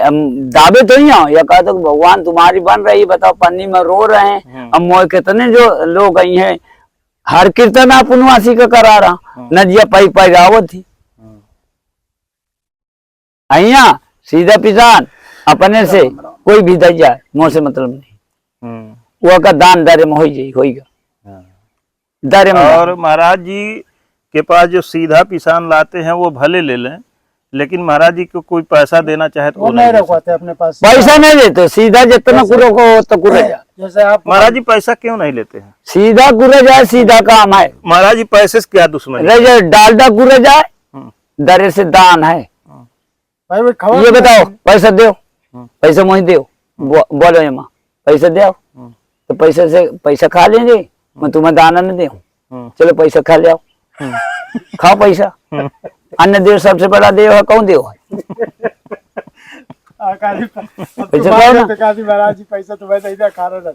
दावे तो नहीं हो, या कहा तो भगवान तुम्हारी बन रही, बताओ पन्नी में रो रहे हैं। अब मोह कितने जो लोग आई हैं, हर कीर्तन आप उनवासी का करा रहा, नदिया पाई पाई रावत थी अहिया सीधा पिसान अपने से कोई भी दे जाए, मोह से मतलब नहीं, वो का दान दारे में होगा दारे में। और महाराज जी के पास जो सीधा पिसान लाते हैं वो भले ले लें, लेकिन महाराज जी को कोई पैसा देना चाहे तो वो नहीं रखवाते अपने पास, पैसा नहीं देते, सीधा जितना कुरो को तो कुरे जाए। जैसे आप महाराज जी पैसा क्यों नहीं लेते हैं? सीधा कुरे जाए, सीधा काम है। महाराज जी पैसे से क्या दुश्मनी? डालडा कुरे जाए, दरे से दान है। ये बताओ पैसा दो, पैसा मुझे दो, बोलो ये माँ पैसा दो, तो पैसे से पैसा खा लेंगे, मैं तुम्हें दाना नहीं दे, चलो पैसा खा ले आओ, खाओ पैसा। अन्न देव सबसे बड़ा देव है, कौन देव है? काजी महाराज जी पैसा तो वैसे इधर खा रहा था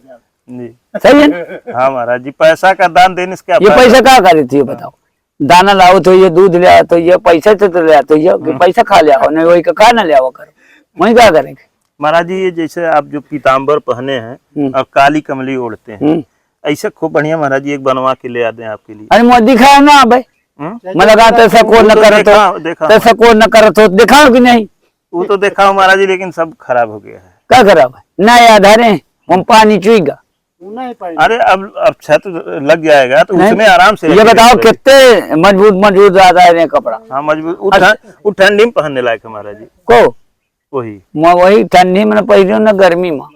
जी सही है ना? हाँ महाराज जी, पैसा का दान देने से क्या ये फायदा? पैसा क्या करे थी ये बताओ। दाना लाओ तो ये दूध ले आओ तो ये पैसा तो ले आओ तो ये कि पैसा खा ले आओ नहीं वही का खा ना ले आओ करो वही क्या करेंगे। महाराज जी ये जैसे आप जो पीताम्बर पहने हैं और काली कमली ओढ़ते हैं, ऐसे खूब बढ़िया महाराज जी एक बनवा के ले आते हैं आपके लिए। अरे मोदी दिखाया ना भाई मैं लगा तो ऐसा को न करत हो देखा ऐसा को न करत हो दिखाओ कि नहीं। वो तो देखा हूँ महाराज जी, लेकिन सब खराब हो गया है। क्या खराब है ना आधारे हम पानी चुईगा। अरे अब छत लग जाएगा तो उसमें आराम से ये बताओ कितने मजबूत आता है कपड़ा। हाँ मजबूत, वो ठंडी में पहनने लायक है महाराज जी को वही ठंडी में पहिरो न गर्मी में।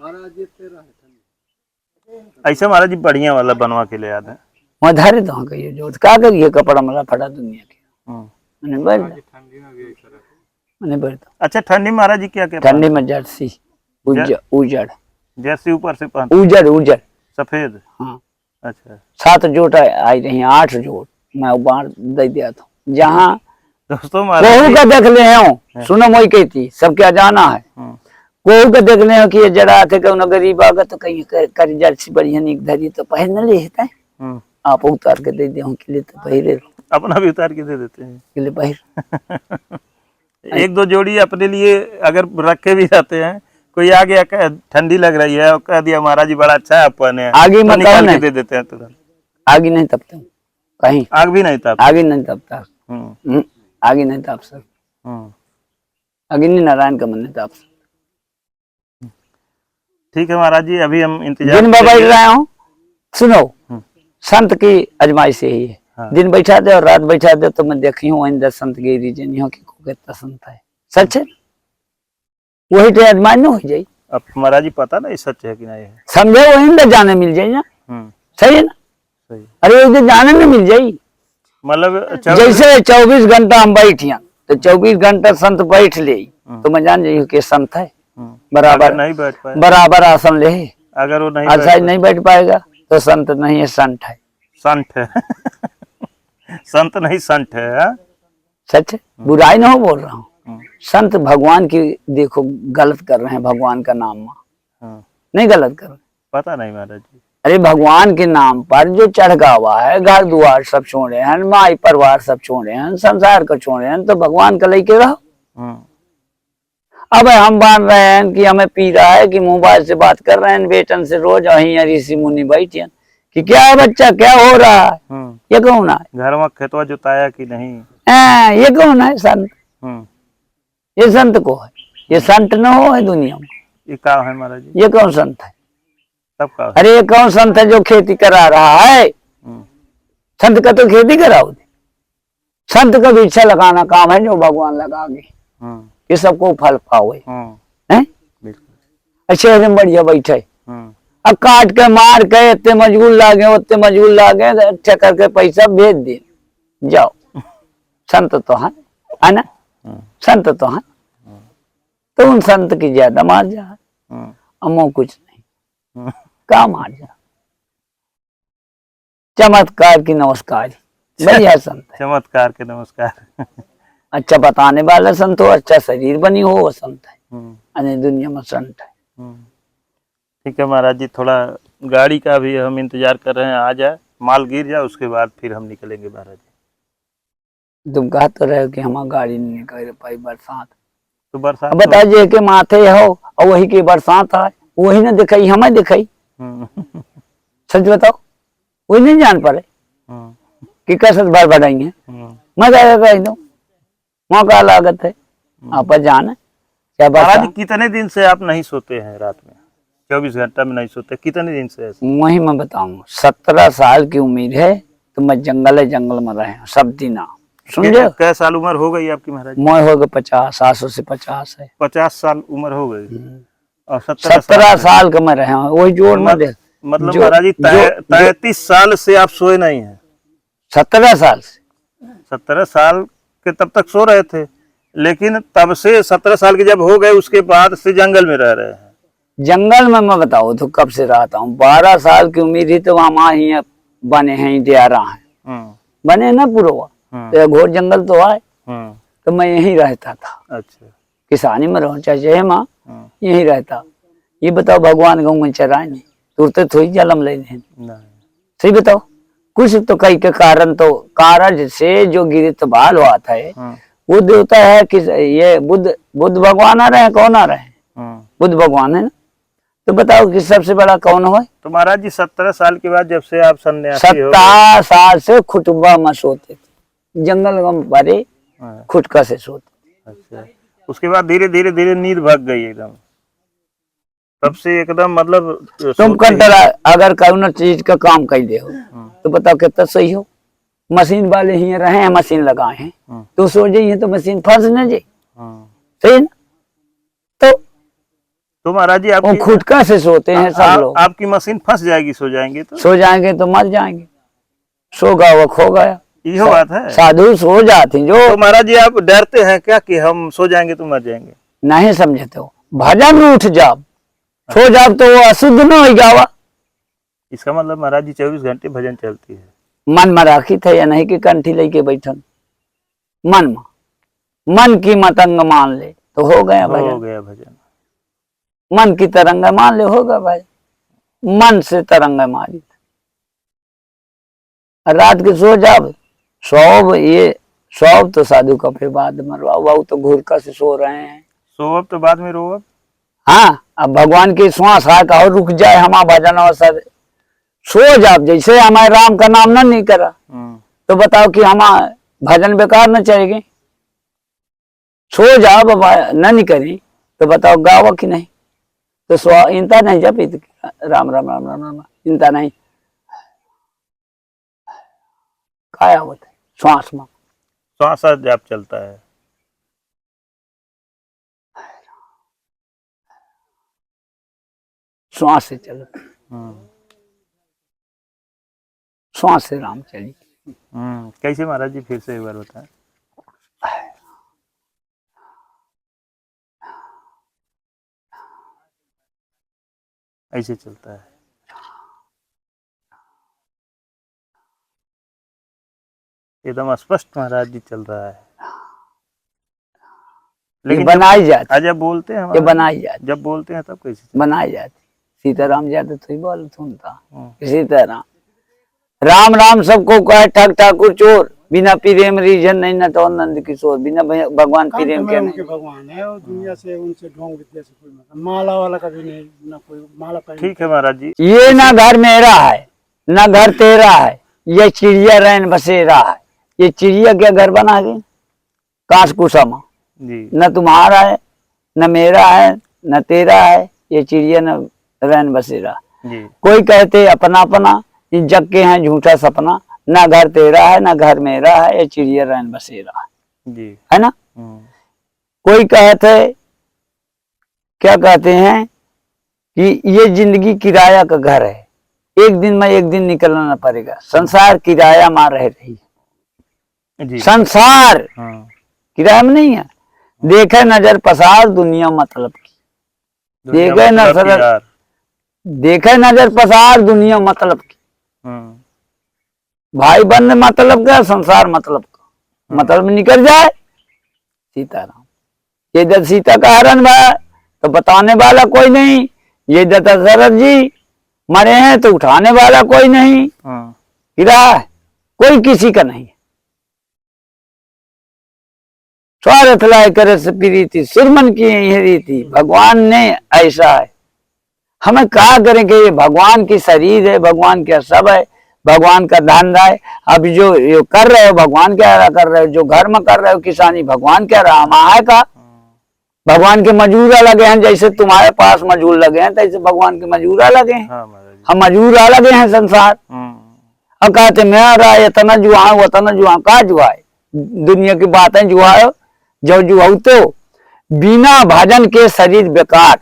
ऐसे महाराज जी बढ़िया वाला बनवा के ले आते हैं। वहाँ धारे तो कहिए जो क्या करिए कपड़ा मला फटा दुनिया के मैंने बढ़ अच्छा ठंडी में महाराज जी क्या क्या ठंडी में जर्सी उजड़ जर्सी ऊपर से पहन उजड़ सफेद। हाँ अच्छा 7 जोट आई रही 8 जोट मैं बाढ़ दे दिया था जहाँ दोस्तों कोहू का देख ले हो सुनो मोई कहती सब क्या जाना है कोहू का देख ले हो कि ये जरा थे कहीं गरीब आगा तो कहीं कर जर्सी बढ़िया निक धरी तो पहन लेता है आप उतार के दे दिया के लिए तो पहिरे अपना भी उतार के दे देते हैं के लिए पहिर एक दो जोड़ी अपने लिए अगर रखे भी जाते हैं, कोई आ गया ठंडी लग रही है और कह दिया महाराज जी बड़ा अच्छा है आप पहने आगे तो निकाल के दे देते हैं तुरंत। आगे नहीं तपते कहीं आग भी नहीं तप आगे नहीं तपता आगे नहीं ताप सकते अग्नि नारायण का मन नहीं ताप सकते। ठीक है महाराज जी अभी हम इंतजार दिन बैठ रहे हो सुनो संत की अजमाइश यही है। हाँ। दिन बैठा दे और रात बैठा दे तो मैं देखी हूँ वही संत के रीजन यहाँ की कितना संत है सच है वही तो अजमाइश न हो जाये। अब महाराज जी पता नहीं सच है कि नहीं है समझे वही ना जाने मिल जाये ना सही है ना सही। अरे उधर जाने में मिल जाये मतलब जैसे 24 घंटा हम बैठिया तो 24 घंटा संत बैठ ले तो मैं जान जाइए कि संत है बराबर नहीं बैठ पाए बराबर आसन ले अगर वो नहीं बैठ पाएगा तो संत नहीं है संत है संत है संत नहीं संत है सच है बुराई ना हो बोल रहा हूँ संत भगवान की देखो गलत कर रहे हैं भगवान का नाम में नहीं गलत कर रहे पता नहीं महाराज जी। अरे भगवान के नाम पर जो चढ़गा हुआ है घर द्वार सब छोड़े हैं माई परिवार सब छोड़े हैं संसार को छोड़े हैं तो भगवान का लेके रहो। अब हम मान रहे हैं कि हमें पी रहा है कि मोबाइल से बात कर रहे हैं बेटन से रोज वही ऋषि मुनि बैठे कि क्या है बच्चा क्या हो रहा है ये कौन है घर में खेतवा जोताया कि नहीं ये कौन है संत ये संत को है ये संत न हो है दुनिया में ये क्या है महाराज जी ये कौन संत है सब का अरे ये कौन संत है जो खेती करा रहा है संत का तो खेती कराओ संत का भी इच्छा लगाना काम है जो भगवान लगा गए ये सबको फल पाओ अच्छे में बढ़िया बैठे अब काट के मार के इतने मजबूर लागे उतने मजबूर लागे अच्छा करके पैसा भेज दे जाओ संत तो है ना संत तो है तो उन संत की ज्यादा मार जा अमो कुछ नहीं का मार जा चमत्कार की नमस्कार बढ़िया संत चमत्कार के नमस्कार अच्छा बताने वाला संत हो अच्छा शरीर बनी हो वो संत है अन्य दुनिया में संत है। ठीक है महाराज जी थोड़ा गाड़ी का भी हम इंतजार कर रहे हैं आ जाए माल गिर जाए उसके बाद फिर हम निकलेंगे महाराज जी। तुम कहा तो रहे कि हमारी गाड़ी नहीं निकल पाई बरसात तो बरसात बताइए के माथे हो और वही की बरसात है वही ना दिखाई हमें दिखाई सच बताओ वही नहीं जान पाए कि कैसे बार बढ़ाएंगे मजा आएगा एकदम वहाँ का लागत है आप जान क्या महाराज कितने दिन से आप नहीं सोते हैं रात में 24 घंटा में नहीं सोते कितने दिन से ऐसे? वही मैं बताऊँ 17 साल की उम्र है तो मैं जंगल में रहे सब दिन समझे क्या साल उम्र हो गई आपकी महाराज? मैं हो गए 50 800 से 50 है 50 साल उम्र हो गई और 17 साल का मैं रहे वही जोड़ में दे मतलब महाराज जी 33 साल से आप सोए नहीं है 17 साल से 17 साल के तब तक सो रहे थे लेकिन तब से 17 साल के जब हो गए उसके बाद से जंगल में रह रहे हैं। जंगल में मैं बताओ तो कब से रहता हूँ 12 साल की उम्र ही तो वहाँ ही बने हैं दियारा है बने ना पुरवा तो घोर जंगल तो आए तो मैं यहीं रहता था। अच्छा किसानी में रहूं चाहे माँ यही रहता। ये बताओ भगवान गौ में चराए नहीं तुरते थोड़ी जन्म ले सही बताओ। कुछ तो कई के कारण तो कारज से जो गिरत बाल हुआ था वो देवता है कि ये बुद्ध भगवान आ रहे हैं, कौन आ रहे हैं? बुद्ध भगवान है ना। तो बताओ कि सबसे बड़ा कौन हो? तो महाराज जी 17 साल के बाद जब से आप सन्यासी हो 17 साल से खुटबा में सोते थे, जंगल में भरे खुटका से सोते। अच्छा, उसके बाद धीरे धीरे धीरे नींद भाग गई एकदम, तब से एकदम मतलब तुम कंटर अगर कौन चीज का काम कर दे हो तो बताओ कितना सही हो। मशीन वाले ही रहे हैं, मशीन लगाए हैं तो सो जाइए तो मशीन फंस न जाए, सही ना। तो महाराज जी आप खुटका से सोते हैं सब लोग। आपकी मशीन फंस जाएगी, सो जाएंगे तो मर जाएंगे। सो गया वो खो गया, ये बात है। साधु सो जाते जो। तो महाराज जी आप डरते हैं क्या कि हम सो जाएंगे तो मर जाएंगे? नहीं समझते हो, भजन में उठ जाओ सो जाओ तो वो अशुद्ध न हो जावा। इसका मतलब महाराज जी 24 घंटे भजन चलती है। मन में राखी थे या नहीं कि कंठी लेके बैठन, मन में मन की मतंग मान ले तो हो गया भजन। हो गया भजन। मन की तरंग मान ले होगा भाई। मन से तरंग मारी रात के सो जाओ। सौब तो साधु का फिर बाद मरवाओ, तो घुरका से सो रहे हैं। सोब तो बाद में रोब। हाँ, अब भगवान की श्वास आका और रुक जाए हमारा भजन अवसर सो जाओ। जैसे हमारे राम का नाम नहीं करा तो बताओ कि हमारा भजन बेकार न चलेगी। सो जाओ नहीं करी तो बताओ गावा कि नहीं। तो इंता नहीं जब राम राम राम राम राम इंता नहीं काया होता है श्वास में, श्वास जाप चलता है। श्वास से चलो, श्वास से राम चली। कैसे महाराज जी फिर से एक बार बताएं। ऐसे चलता है। एकदम स्पष्ट महाराज जी चल रहा है। लेकिन बनाई जाती, जब बोलते हैं ये बनाई जाती, जब बोलते हैं तब कैसे बनाई जाती। सीताराम जाते तो ही बोल सुनता सीताराम राम राम सबको कहे ठग ठाकुर चोर, बिना प्रेम रीजन नहीं न तो नंद किशोर। बिना भगवान प्रेम के नहीं। भगवान है और दुनिया से उनसे ढोंग विद्या से कोई मतलब माला वाला कभी नहीं, ना कोई माला। ठीक है महाराज जी। ये ना घर मेरा है ना घर तेरा है, ये चिड़िया रैन बसेरा है। ये चिड़िया क्या घर बना गई कांस कुसमा, न तुम्हारा है न मेरा है न तेरा है। ये चिड़िया न रैन बसेरा। कोई कहते अपना अपना, इन जग के हैं झूठा सपना। ना घर तेरा है ना घर मेरा है, ये चिड़िया रैन बसेरा है ना। कोई कहते क्या कहते हैं कि ये जिंदगी किराया का घर है, एक दिन में एक दिन निकलना पड़ेगा। संसार किराया मार रह रही है, संसार किराया में नहीं है। देखे नजर पसार दुनिया मतलब की, देखे नजर देखे नजर पसार दुनिया मतलब की। भाई बंद मतलब का, संसार मतलब का, मतलब में निकल जाए सीताराम। ये जब सीता का हरण हुआ तो बताने वाला कोई नहीं। ये दशरथ जी मरे हैं तो उठाने वाला कोई नहीं। किराया कोई किसी का नहीं। स्वार्थ लाए करे से प्रीति सुरमन की रीति। भगवान ने ऐसा है, हमें कहा करें कि ये भगवान की शरीर है, भगवान का सब है, भगवान का धंधा है। अब जो कर रहे हो भगवान क्या कर रहे हो, जो घर में कर रहे हो किसानी भगवान क्या रहा हमारा का। भगवान के मजूरा लगे हैं, जैसे तुम्हारे पास मजूर लगे हैं तैसे भगवान के मजूरा लगे हैं। हम मजूरा लगे हैं संसार। अब कहते मैं रहा इतना जुआ उतना जुआ, कहा जुआ है दुनिया की बातें जुआ जो जुआऊ तो बिना भजन के शरीर बेकार।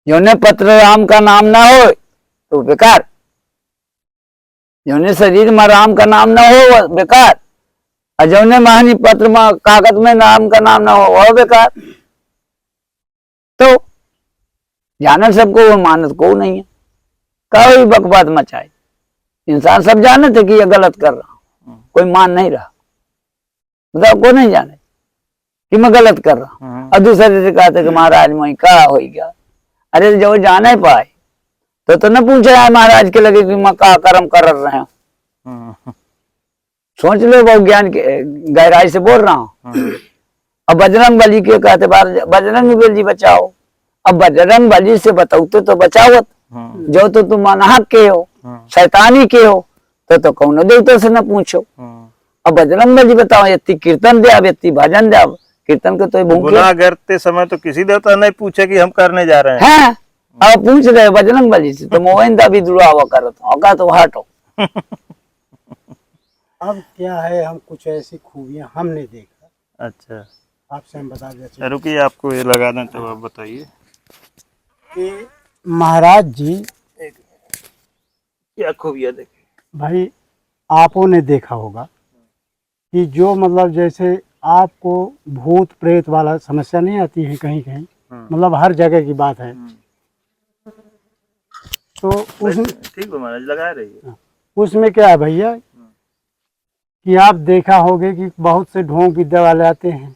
जोने पत्र राम का नाम ना हो तो बेकार, जोने शरीर में राम का नाम ना हो बेकार, और जोने महानी पत्र में कागज में राम का नाम ना हो वह बेकार। तो जानत सबको वो मानत को नहीं है, कोई बकवाद मचाए। इंसान सब जानते थे कि ये गलत कर रहा, कोई मान नहीं रहा। बताओ को नहीं जाने कि मैं गलत कर रहा हूँ। और दूसरे से कहते कि महाराज मैं क्या हो गया। अरे जो जाने पाए तो न पूछा है महाराज के लगे कि मैं का कर्म कर रहे हैं। सोच लो वो ज्ञान के गहराई से बोल रहा हूँ। अब बजरंग बली के कहते बजरंग बली बचाओ। अब बजरंग बली से बताओ तो बचावत जो तो तुम अनाहक के हो, शैतानी के हो, तो कौन देवता से न पूछो। अब बजरंग बली बताओ यति कीर्तन दे यति भजन दे। कीर्तन को तो गुनाह करते समय तो किसी देवता नहीं पूछे कि हम करने जा रहे हैं। अब पूछ रहे बजरंग बली से तो मोहिंदा भी दुरावा करता तो हटो। अब क्या है, हम कुछ ऐसी खूबियां हमने देखा। अच्छा, आपसे हम बता देते रुकिए आपको ये लगा दें तो आप बताइए कि महाराज जी क्या खूबियां देखे। भाई आपों ने देखा होगा कि जो मतलब जैसे आपको भूत प्रेत वाला समस्या नहीं आती है कहीं कहीं, मतलब हर जगह की बात है। तो ठीक है महाराज लगा रही उसमें क्या है भैया कि आप देखा होगे कि बहुत से ढोंग विद्या वाले आते हैं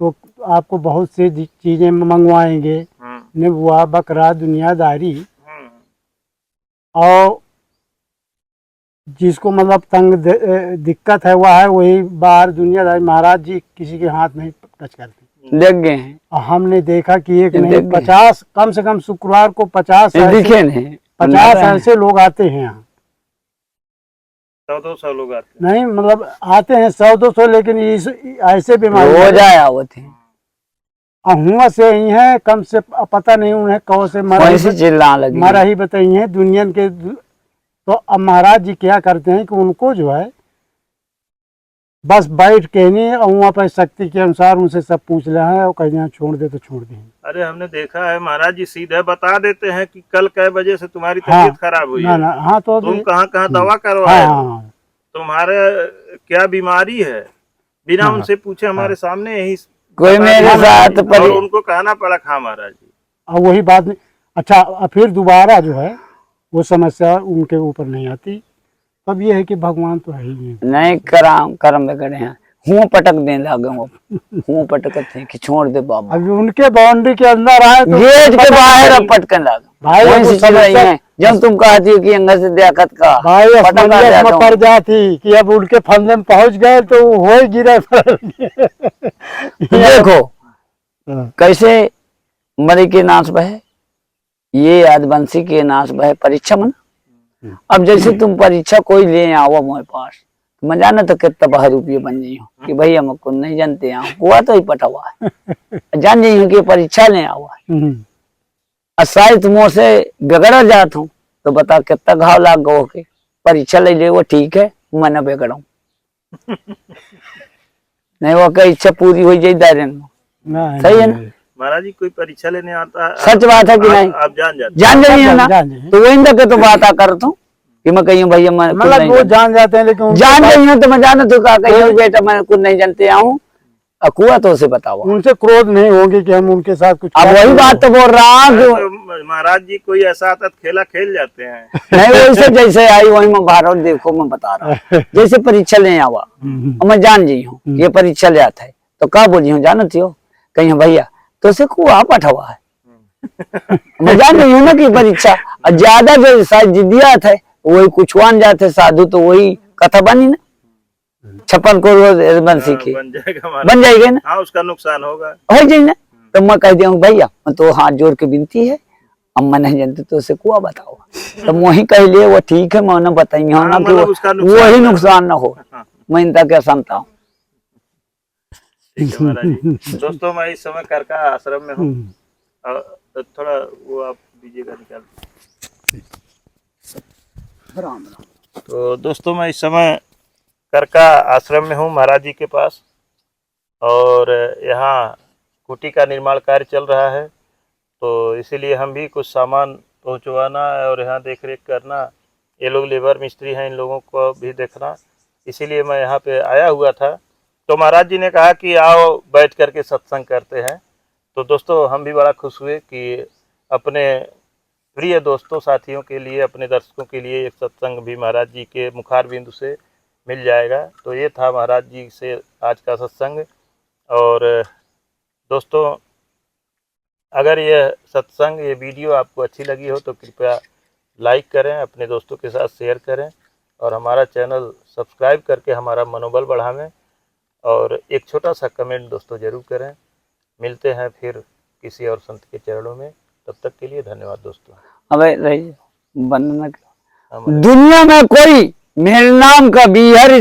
तो आपको बहुत से चीजें मंगवाएंगे, निबुआ बकरा दुनियादारी, और जिसको मतलब तंग दिक्कत है वह है वही बाहर दुनियादारी। महाराज जी किसी के हाथ नहीं टच करते, देख गए हैं। हमने देखा कि एक नहीं 50 कम से कम शुक्रवार को 50 ऐसे लोग आते हैं यहाँ। 100-200 लोग आते नहीं मतलब आते हैं 100-200, लेकिन इस ऐसे बीमारी हो जाए आवत है हुआ से ही है कम से पता नहीं उन्हें कौ से मरा ही बताई है दुनिया के। तो अब महाराज जी क्या करते हैं कि उनको जो है बस बैठ के नहीं और वहाँ पर शक्ति के अनुसार उनसे सब पूछ रहे हैं और कहीं छोड़ दे तो छोड़ दें। अरे हमने देखा है महाराज जी सीधे बता देते हैं कि कल कै बजे से तुम्हारी तबीयत खराब हुई है। हाँ तो तुम कहाँ कहाँ दवा करवाए, तुम्हारे क्या बीमारी है, बिना उनसे पूछे हमारे सामने यही कोई मेरे साथ और उनको कहना पड़ा हाँ महाराज जी। और वही बात नहीं। अच्छा फिर दोबारा जो है वो समस्या उनके ऊपर नहीं आती। तब ये है कि भगवान तो है ही नहीं कर्म में करे हैं। हूँ पटक दे लागे हूँ पटकते हैं कि छोड़ दे बाबा। अभी उनके बाउंड्री के अंदर आए तो गेट के बाहर अब पटकन लागे भाई समझ है। जब तुम कहती हो कि अंदर से दिक्कत का भाई में पड़ जाती कि अब उनके फंदे में पहुंच गए तो हो ही गिरे। देखो कैसे मरी के नाश बहे, ये आदिवंशी के नाश बहे परीक्षा में। अब जैसे तुम परीक्षा कोई ले आओ मेरे पास, मैं जाना तो कितना 12 रुपये बन जाइयो कि भैया हमको नहीं जानते हैं हुआ तो ही पटा हुआ है जान जाइयो कि परीक्षा ले आओ और शायद तुम से बिगड़ जात हूँ तो बता कितना घाव लाग गो के परीक्षा ले ले वो ठीक है मैं न बिगड़ू नहीं वो का इच्छा पूरी हो जाए दायरे में। सही है ना महाराज जी कोई परीक्षा लेने आता सच बात है कि नहीं आप जान जाइए ना तो वही तक तो बात करता हूँ कि मैं कहीं भैया मैं मतलब वो जान जाते हैं लेकिन जान नहीं हो तो मैं जाना तो कहीं बेटा मैं कुछ नहीं जानते आऊँ अकुआ तो उसे बताओ उनसे क्रोध नहीं होंगे कि हम उनके साथ कुछ। अब वही बात तो बोल रहा हूँ महाराज जी कोई ऐसा आता खेला खेल जाते हैं नहीं वैसे जैसे आई वही मैं भारत देखो मैं बता रहा हूँ जैसे परीक्षा ले आवा और मैं जान जी हूँ ये परीक्षा ले आता है तो क्या बोली हूँ जानती हो कहीं भैया तो उसे कुआ पठवा है मैं जान रही हूँ ना कि परीक्षा और ज्यादा जो शायद जिद्दियात है वही कुछवान जाते साधु तो वही कथा बनी ना 56 करोड़ बंसी की बन जाएगा ना। हाँ उसका नुकसान होगा हो जाए ना तो मैं कह दिया भैया मैं तो हाथ जोड़ के विनती है अब मैं नहीं जानते तो उसे कुआ बताओ तो वही कह लिए वो ठीक है मैं बताइए हो ना कि वही नुकसान ना हो मैं इनका क्या समझता हूँ। दोस्तों मैं इस समय करका आश्रम में हूँ थोड़ा वो आप दीजिएगा निकाल। तो दोस्तों मैं इस समय करका आश्रम में हूँ महाराज जी के पास और यहाँ कुटी का निर्माण कार्य चल रहा है तो इसीलिए हम भी कुछ सामान पहुँचवाना और यहाँ देख रेख करना, ये लोग लेबर मिस्त्री हैं इन लोगों को भी देखना, इसीलिए मैं यहाँ पे आया हुआ था। तो महाराज जी ने कहा कि आओ बैठ करके सत्संग करते हैं। तो दोस्तों हम भी बड़ा खुश हुए कि अपने प्रिय दोस्तों साथियों के लिए अपने दर्शकों के लिए एक सत्संग भी महाराज जी के मुखार बिंदु से मिल जाएगा। तो ये था महाराज जी से आज का सत्संग और दोस्तों, अगर ये सत्संग, ये वीडियो आपको अच्छी लगी हो तो कृपया लाइक करें, अपने दोस्तों के साथ शेयर करें और हमारा चैनल सब्सक्राइब करके हमारा मनोबल बढ़ावें और एक छोटा सा कमेंट दोस्तों ज़रूर करें। मिलते हैं फिर किसी और संत के चरणों में, तब तक के लिए धन्यवाद दोस्तों। अबे रही वंदना, दुनिया में कोई मेरे नाम का बिहर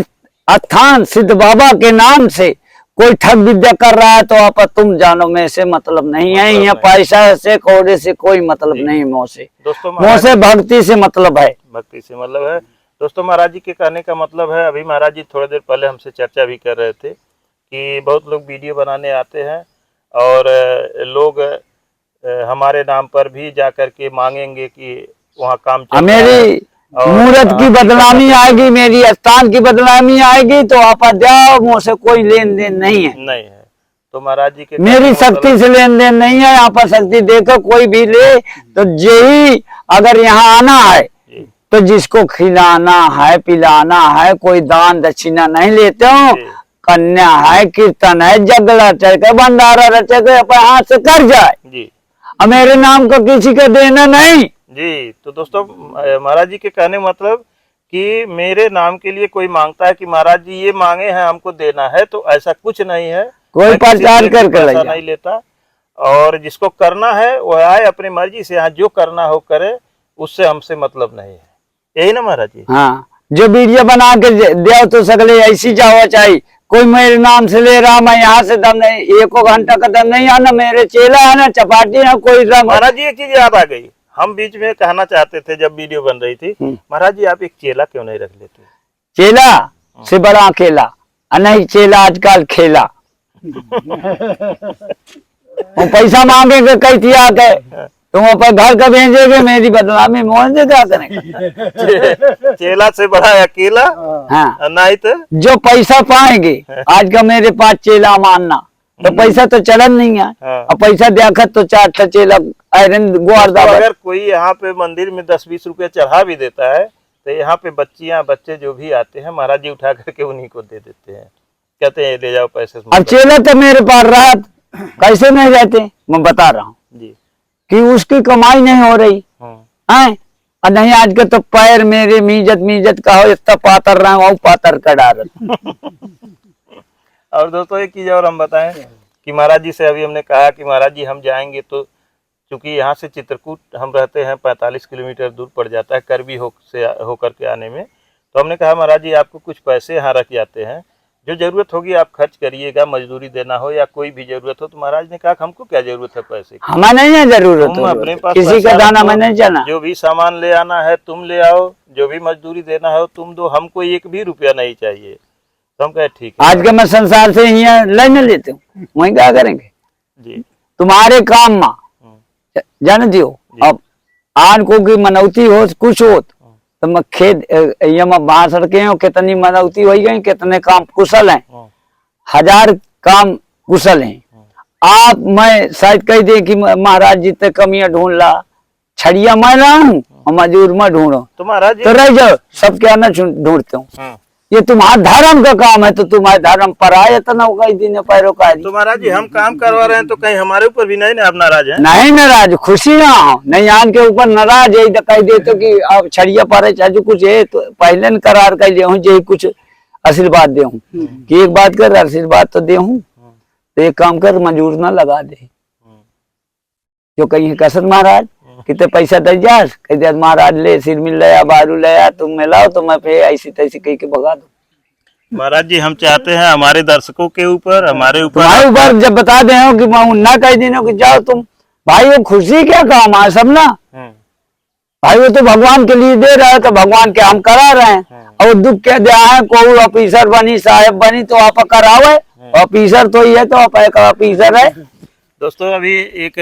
अस्थान सिद्ध बाबा के नाम से कोई ठग विद्या कर रहा है तो आप तुम जानो, में से मतलब नहीं है। यहाँ पैसा से कौड़े से कोई मतलब नहीं, मोह से भक्ति से मतलब है, भक्ति से मतलब है। दोस्तों, महाराज जी के कहने का मतलब है, अभी महाराज जी थोड़ी देर पहले हमसे चर्चा भी कर रहे थे कि बहुत लोग वीडियो बनाने आते हैं और लोग हमारे नाम पर भी जाकर के मांगेंगे कि वहाँ काम चल रहा है, मेरी मूर्त की बदनामी आएगी, मेरी स्थान की बदनामी आएगी तो आप जाओ, मुझसे कोई लेन देन नहीं है। नहीं है तो महाराज जी के मेरी शक्ति से लेन देन नहीं है। यहाँ पर शक्ति देखो कोई भी ले तो यही, अगर यहाँ आना है तो जिसको खिलाना है पिलाना है, कोई दान दक्षिणा नहीं लेते हो। कन्या है, कीर्तन है, जग रचे के भंडारा रचे के अपने हाथ से कर जाए जी। अब मेरे नाम को किसी का देना नहीं जी। तो दोस्तों, महाराज जी के कहने मतलब कि मेरे नाम के लिए कोई मांगता है कि महाराज जी ये मांगे हैं हमको देना है, तो ऐसा कुछ नहीं है। कोई प्रचार करके नहीं लेता और जिसको करना है वो आए अपनी मर्जी से, यहाँ जो करना हो करे, उससे हमसे मतलब नहीं है। यही ना महाराज जी? हाँ, जो वीडियो बना के दे तो सगले ऐसी जाओ चाहिए। कोई मेरे नाम से ले रहा, मैं यहाँ से दम नहीं, 1 घंटा का दम नहीं आना, मेरे चेला है ना, चपाटी है कोई। महाराज जी एक चीज याद आ गई, हम बीच में कहना चाहते थे जब वीडियो बन रही थी, महाराज जी आप एक चेला क्यों नहीं रख लेते? चेला से बड़ा अकेला नहीं, चेला आजकल खेला। वो पैसा मांगेंगे कई थिया के, तुम अपन घर का भेजेंगे, मेरी बदनामी मोहन से क्या करेंगे? चेला से बड़ा अकेला। हाँ, नहीं तो जो पैसा पाएंगे, आज का मेरे पास चेला मानना तो पैसा तो चलन नहीं है। अब पैसा देखा तो 4 चेला आयरन गुआरदा। अगर कोई यहाँ पे मंदिर में 10-20 रुपए चढ़ा भी देता है तो यहाँ पे बच्चियां बच्चे जो भी आते हैं, महाराज जी उठा करके उन्हीं को दे देते हैं, कहते हैं ले जाओ पैसे। अब चेला तो मेरे पास रात कैसे नहीं रहते, मैं बता रहा हूँ जी कि उसकी कमाई नहीं हो रही है। और नहीं आज के तो पैर मेरे मीजत का हो, इतना पातर रहा हूँ, पातर का डाल। और दोस्तों एक चीज और हम बताएं कि महाराज जी से अभी हमने कहा कि महाराज जी हम जाएंगे तो चूंकि यहाँ से चित्रकूट हम रहते हैं 45 किलोमीटर दूर पड़ जाता है करबी होकर के आने में, तो हमने कहा महाराज जी आपको कुछ पैसे यहाँ रख जाते हैं, जो जरूरत होगी आप खर्च करिएगा, मजदूरी देना हो या कोई भी जरूरत हो। तो महाराज ने कहा हमको क्या जरूरत है पैसे की, हमें नहीं है जरूरत, तुम अपने पास किसी का दाना में नहीं जाना, जो भी सामान ले आना है तुम ले आओ, जो भी मजदूरी देना है तुम दो, हमको 1 भी रुपया नहीं चाहिए। तो हम कहे ठीक है। आज के मैं संसार से यहाँ लेने लेते हूँ, वही क्या करेंगे जी? तुम्हारे काम में जान दियो। अब आन को की मनौती हो कुछ हो तो मैं खेत ये मैं बाहर सड़के हो, कितनी मनौती हो गई, कितने काम कुशल हैं, 1000 काम कुशल हैं। आप मैं शायद कह दे कि महाराज जी तक कमियां ढूंढ ला, छड़िया मैं रहा हूँ और मजदूर में ढूंढो तो महाराज जी तो रह जाओ, सब क्या ना ढूंढते हूँ। ये तुम्हारा धर्म का काम है तो तुम्हारे धर्म पर आए तो ना कई दिन पैरों का। तो महाराज जी हम काम करवा रहे हैं तो कहीं हमारे ऊपर भी नहीं ना आप नाराज हैं? नहीं नाराज, खुशी ना हो, नहीं आन के ऊपर नाराज है कह दे तो कि अब छड़िया पारे चाहे कुछ है तो पहले न करार कर ले जे कुछ आशीर्वाद दे कि एक बात कर आशीर्वाद तो दे तो एक काम कर मजूर ना लगा दे, जो कहीं कसर महाराज कितने पैसा दे जा, कह दे महाराज ले सिर मिल रहा बारू ले तुम मिलाओ तो मैं फिर ऐसी तैसी कह के भगा दो। महाराज जी हम चाहते हैं हमारे दर्शकों के ऊपर, हमारे ऊपर जब बता दे हो कि मैं ना कह देना कि जाओ तुम, भाई वो खुशी क्या काम है सब ना, भाई वो तो भगवान के लिए दे रहा है तो भगवान के हम करा रहे हैं। और दुख क्या दिया है, कोई ऑफिसर बनी साहेब बनी तो आप करावे, ऑफिसर तो ही है तो आप एक ऑफिसर है। दोस्तों अभी एक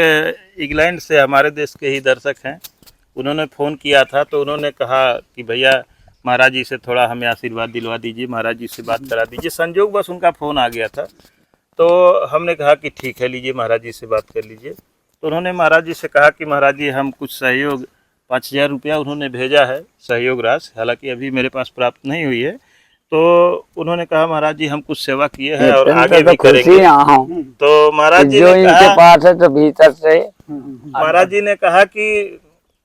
इंग्लैंड से हमारे देश के ही दर्शक हैं, उन्होंने फ़ोन किया था तो उन्होंने कहा कि भैया महाराज जी से थोड़ा हमें आशीर्वाद दिलवा दीजिए, महाराज जी से बात करा दीजिए। संजोग बस उनका फ़ोन आ गया था तो हमने कहा कि ठीक है लीजिए महाराज जी से बात कर लीजिए। तो उन्होंने महाराज जी से कहा कि महाराज जी हम कुछ सहयोग 5000 रुपया उन्होंने भेजा है सहयोग राशि, हालांकि अभी मेरे पास प्राप्त नहीं हुई है। तो उन्होंने कहा महाराज जी हम कुछ सेवा किए हैं और आगे भी करेंगे। तो महाराज जी जो ने इनके कहा, पास है तो भीतर से महाराज जी ने कहा कि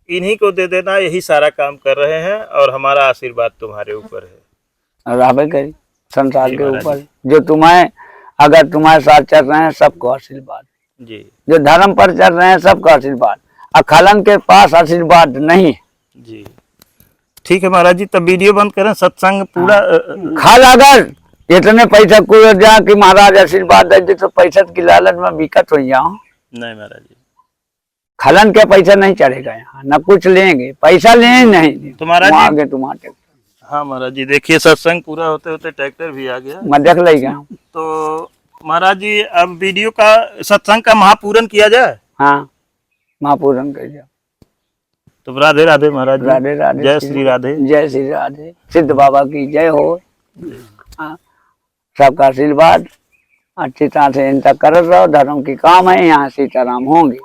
इन्हीं को दे देना, यही सारा काम कर रहे हैं और हमारा आशीर्वाद तुम्हारे ऊपर है। राबे करी संसार जी के महाराज ऊपर जो तुम्हें, अगर तुम्हारे साथ चल रहे हैं सबको आशीर्वाद, जी जो धर्म पर चल रहे हैं सबको आशीर्वाद, अखलन के पास आशीर्वाद नहीं। जी ठीक है महाराज जी, तब वीडियो बंद करें, सत्संग पूरा खाल अगर इतने पैसा को जा कि महाराज आशीर्वाद दे तो पैसा की लालच में विकट हो जाओ। नहीं महाराज जी, खलन के पैसा नहीं चढ़ेगा यहाँ, न कुछ लेंगे, पैसा लें नहीं तो महाराज जी आगे तुम्हारे। हाँ महाराज जी देखिए सत्संग पूरा होते होते ट्रैक्टर भी आ गया। मैं देख लेगा। तो महाराज जी अब वीडियो का सत्संग का महापूरन किया जाए। हाँ महापूरन कर जाओ। तो राधे राधे महाराज जी, राधे राधे, जय श्री राधे, जय श्री राधे, सिद्ध बाबा की जय हो। हाँ, सबका आशीर्वाद अच्छी तरह से इनका कर रहो, धर्म की काम है, यहाँ सीताराम होंगे।